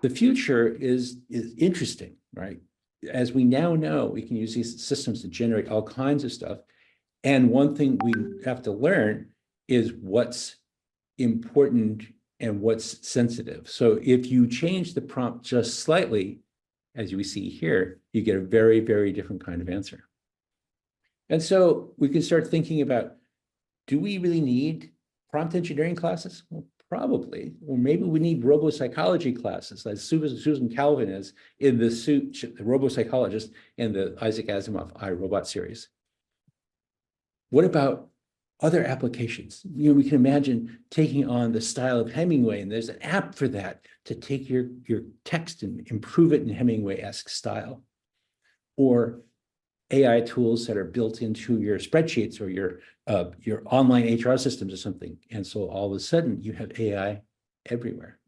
the future is interesting, right? As we now know, we can use these systems to generate all kinds of stuff. And one thing we have to learn is what's important and what's sensitive. So if you change the prompt just slightly, as we see here, you get a very, very different kind of answer. And so we can start thinking about, do we really need prompt engineering classes? Well, probably. Or maybe we need robopsychology classes, like Susan Calvin is in the robopsychologist in the Isaac Asimov I, Robot series. What about other applications? We can imagine taking on the style of Hemingway, and there's an app for that to take your text and improve it in Hemingway-esque style. Or AI tools that are built into your spreadsheets or your online HR systems or something. And so all of a sudden you have AI everywhere.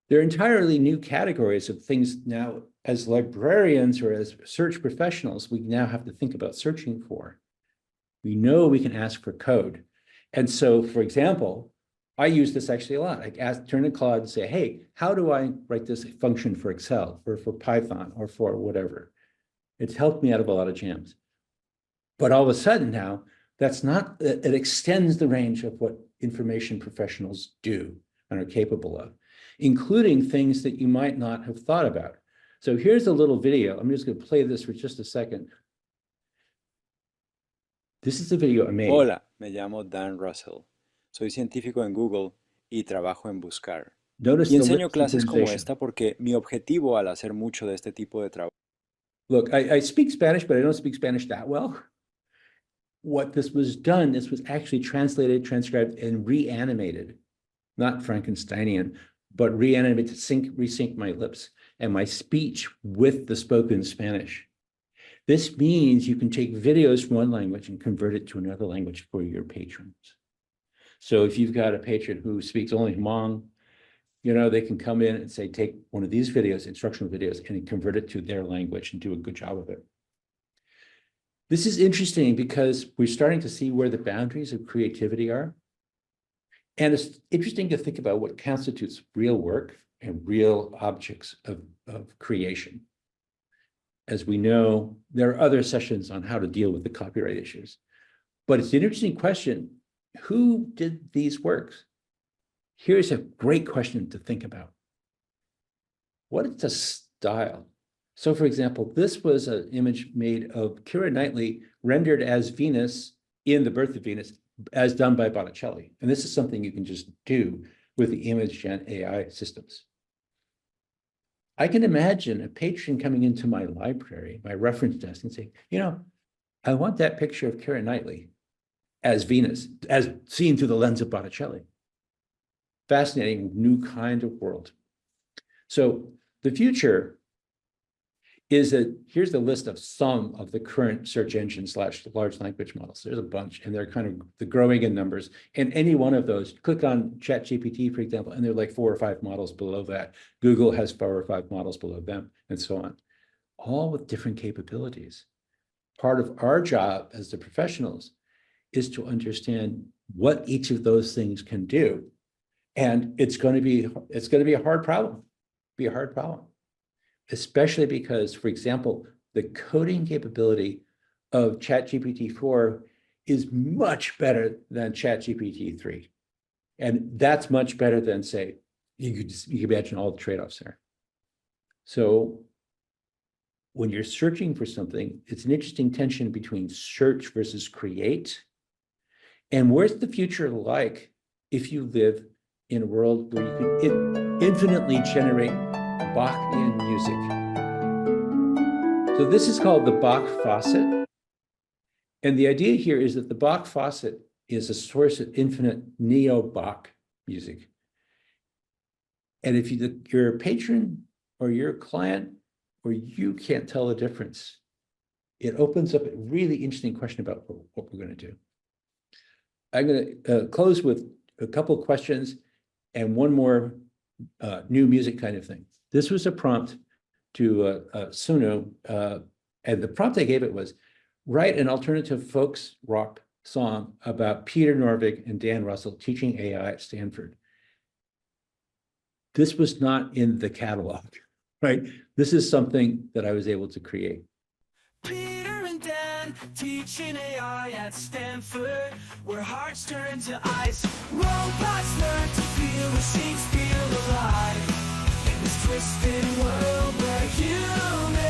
There are entirely new categories of things now as librarians or as search professionals, we now have to think about searching for. We know we can ask for code. And so, for example, I use this actually a lot. I turn to Claude and say, hey, how do I write this function for Excel or for Python or for whatever? It's helped me out of a lot of jams. But all of a sudden now, it extends the range of what information professionals do and are capable of, including things that you might not have thought about. So here's a little video. I'm just going to play this for just a second. This is the video I made. Hola, me llamo Dan Russell. Soy científico en Google y trabajo en buscar. Y enseño clases como esta porque mi objetivo al hacer mucho de este tipo de trabajo. Look, I speak Spanish, but I don't speak Spanish that well. What this was actually translated, transcribed, and reanimated. Not Frankensteinian, but reanimated to resync my lips and my speech with the spoken Spanish. This means you can take videos from one language and convert it to another language for your patrons. So if you've got a patron who speaks only Hmong, they can come in and say, take one of these videos, instructional videos, and convert it to their language and do a good job of it. This is interesting because we're starting to see where the boundaries of creativity are. And it's interesting to think about what constitutes real work and real objects of creation. As we know, there are other sessions on how to deal with the copyright issues. But it's an interesting question. Who did these works? Here's a great question to think about. What is the style? So for example, this was an image made of Keira Knightley rendered as Venus in The Birth of Venus, as done by Botticelli. And this is something you can just do with the image gen AI systems. I can imagine a patron coming into my library, my reference desk, and saying, I want that picture of Keira Knightley as Venus, as seen through the lens of Botticelli. Fascinating new kind of world. So the future is that here's the list of some of the current search engines / large language models. There's a bunch, and they're kind of growing in numbers. And any one of those, click on ChatGPT, for example, and there are like 4 or 5 models below that. Google has 4 or 5 models below them, and so on, all with different capabilities. Part of our job as the professionals is to understand what each of those things can do. And it's going to be a hard problem, especially because, for example, the coding capability of ChatGPT 4 is much better than ChatGPT 3. And that's much better than, say, you can imagine all the trade-offs there. So when you're searching for something, it's an interesting tension between search versus create. And where's the future like if you live in a world where you can infinitely generate Bachian music? So this is called the Bach faucet. And the idea here is that the Bach faucet is a source of infinite neo-Bach music. And if you're a patron or you're a client or you can't tell the difference, it opens up a really interesting question about what we're going to do. I'm going to close with a couple of questions and one more new music kind of thing. This was a prompt to Suno, and the prompt I gave it was, write an alternative folks rock song about Peter Norvig and Dan Russell teaching AI at Stanford. This was not in the catalog, right? This is something that I was able to create. Peter and Dan teaching AI at Stanford, where hearts turn to ice. Robots learn to feel, machines feel alive. In this twisted world where humans